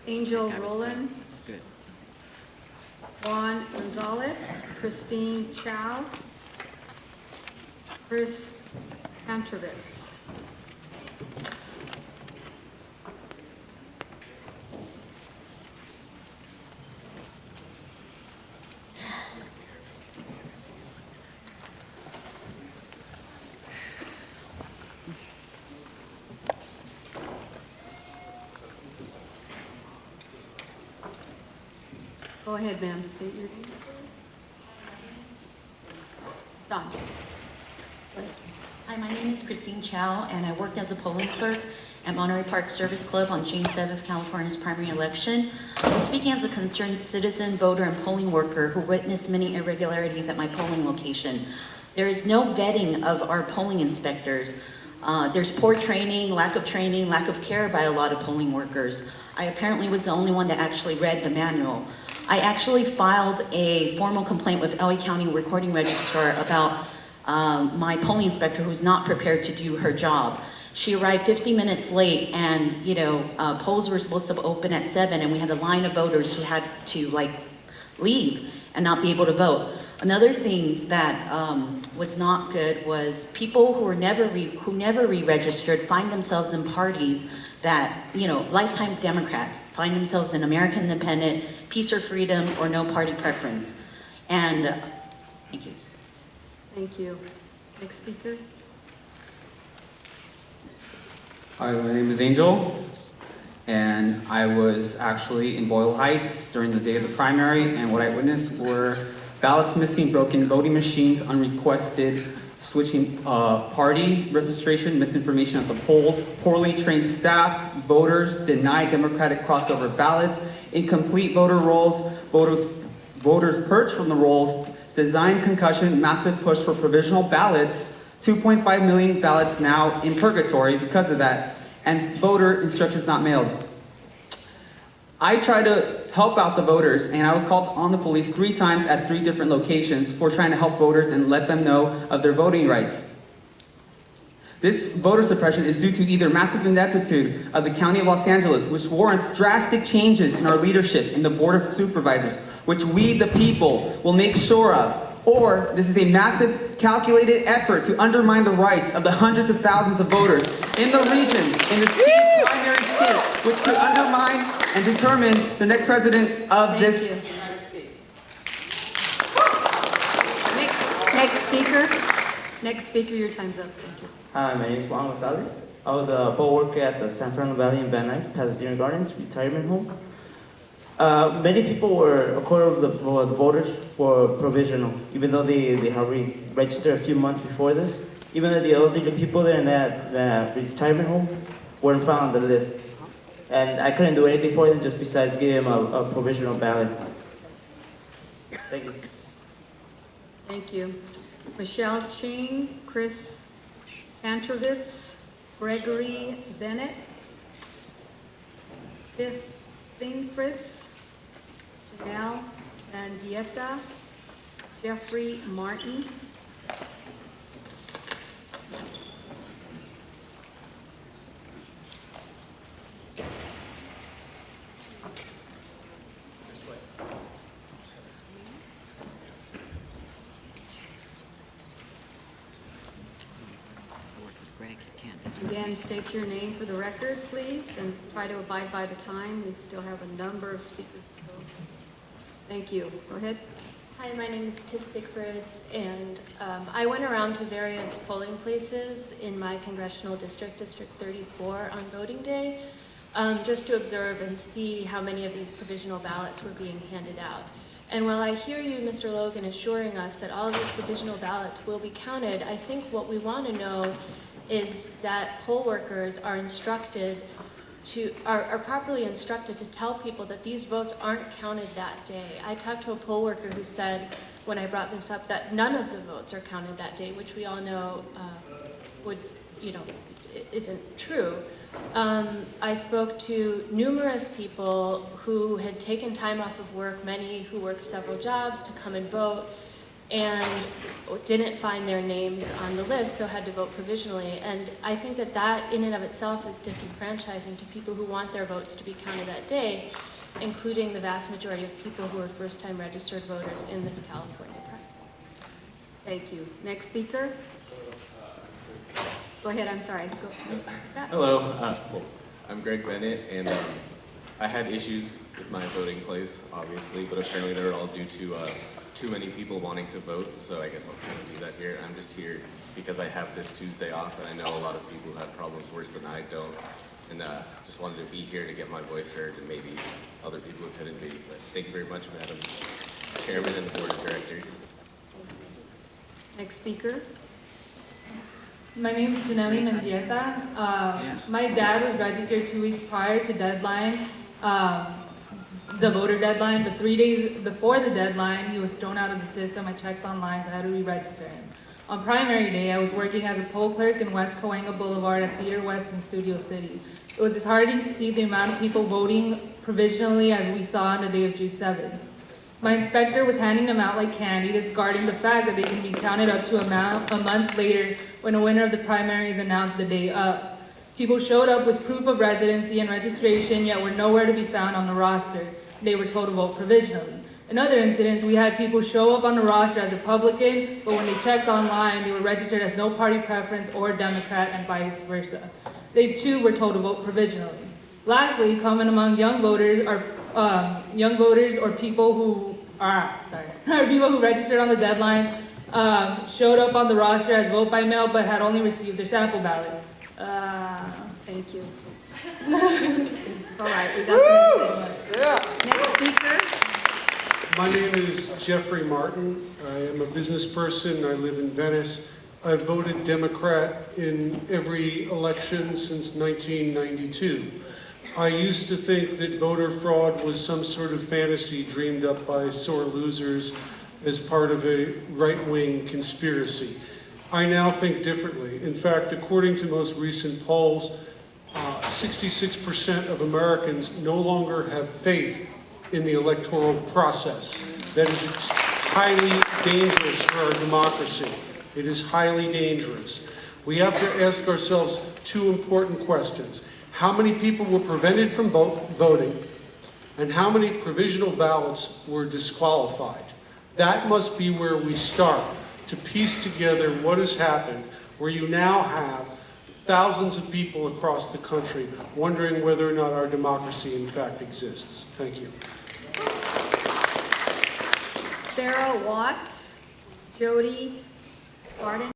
Angel That was Roland, good. That's good. Juan Gonzalez, Christine Chow, Chris Kantrovitz. Go ahead, ma'am. State your name, please. It's on. Go ahead. Hi, my name is Christine Chow, and I worked as a polling clerk at Monterey Park Service Club on June 7th, California's primary election. I'm speaking as a concerned citizen, voter, and polling worker who witnessed many irregularities at my polling location. There is no vetting of our polling inspectors. There's poor training, lack of care by a lot of polling workers. I apparently was the only one that actually read the manual. I actually filed a formal complaint with LA County Recording Registrar about my polling inspector who's not prepared to do her job. She arrived 50 minutes late, and polls were supposed to open at 7, and we had a line of voters who had to leave and not be able to vote. Another thing that was not good was people who never re-registered find themselves in parties that, lifetime Democrats find themselves in American Independent, Peace or Freedom, or no party preference. And thank you. Thank you. Next speaker. Hi, my name is Angel, and I was actually in Boyle Heights during the day of the primary, and what I witnessed were ballots missing, broken voting machines, unrequested switching party registration, misinformation at the polls, poorly trained staff, voters denied democratic crossover ballots, incomplete voter rolls, voters purged from the rolls, design concussion, massive push for provisional ballots, 2.5 million ballots now in purgatory because of that, and voter instructions not mailed. I tried to help out the voters, and I was called on the police 3 times at 3 different locations for trying to help voters and let them know of their voting rights. This voter suppression is due to either massive ineptitude of the County of Los Angeles, which warrants drastic changes in our leadership in the Board of Supervisors, which we, the people, will make sure of, or this is a massive, calculated effort to undermine the rights of the hundreds of thousands of voters in the region, in this primary state, which could undermine and determine the next president of this United States. Next speaker. Next speaker, your time's up. Thank you. Hi, my name is Juan Gonzalez. I was a poll worker at the San Fernando Valley in Van Nuys, Pasadena Gardens retirement home. Many people a quarter of the voters were provisional, even though they have registered a few months before this. Even though the elderly people there in that retirement home weren't found on the list. And I couldn't do anything for them just besides give them a provisional ballot. Thank you. Thank you. Michelle Ching, Chris Kantrovitz, Gregory Bennett, Tiff Singfritz, Janelle Andieta, Jeffrey Martin. Again, state your name for the record, please, and try to abide by the time. We still have a number of speakers to go. Thank you. Go ahead. Hi, my name is Tiff Sigfrids, and I went around to various polling places in my congressional district, District 34, on voting day, just to observe and see how many of these provisional ballots were being handed out. And while I hear you, Mr. Logan, assuring us that all of these provisional ballots will be counted, I think what we want to know is that poll workers are properly instructed to tell people that these votes aren't counted that day. I talked to a poll worker who said, when I brought this up, that none of the votes are counted that day, which we all know isn't true. I spoke to numerous people who had taken time off of work, many who worked several jobs to come and vote, and didn't find their names on the list, so had to vote provisionally. And I think that that in and of itself is disenfranchising to people who want their votes to be counted that day, including the vast majority of people who are first-time registered voters in this California primary. Thank you. Next speaker? Go ahead, I'm sorry. Go. Hello, well, I'm Greg Bennett, and I had issues with my voting place, obviously, but apparently they were all due to too many people wanting to vote, so I guess I'll kind of do that here. I'm just here because I have this Tuesday off, and I know a lot of people who have problems worse than I don't, and just wanted to be here to get my voice heard, and maybe other people who couldn't be. But thank you very much, Madam Chairman and the Board of Directors. Next speaker? My name is Janelli Mendieta. My dad was registered 2 weeks prior to deadline, the voter deadline, but 3 days before the deadline, he was thrown out of the system. I checked online, so I had to re-register him. On primary day, I was working as a poll clerk in West Cahuenga Boulevard at Theater West in Studio City. It was disheartening to see the amount of people voting provisionally as we saw on the day of June 7th. My inspector was handing them out like candy, discarding the fact that they can be counted up to a month later when a winner of the primary is announced the day up. People showed up with proof of residency and registration, yet were nowhere to be found on the roster. They were told to vote provisionally. In other incidents, we had people show up on the roster as Republican, but when they checked online, they were registered as no party preference or Democrat and vice versa. They too were told to vote provisionally. Lastly, common among young voters or people who people who registered on the deadline showed up on the roster as vote by mail, but had only received their sample ballot. Thank you. It's all right, we got the message. Next speaker? My name is Jeffrey Martin. I am a business person. I live in Venice. I've voted Democrat in every election since 1992. I used to think that voter fraud was some sort of fantasy dreamed up by sore losers as part of a right-wing conspiracy. I now think differently. In fact, according to most recent polls, 66% of Americans no longer have faith in the electoral process. That is highly dangerous for our democracy. It is highly dangerous. We have to ask ourselves two important questions. How many people were prevented from voting, and how many provisional ballots were disqualified? That must be where we start to piece together what has happened, where you now have thousands of people across the country wondering whether or not our democracy in fact exists. Thank you. Sarah Watts, Jody Barden.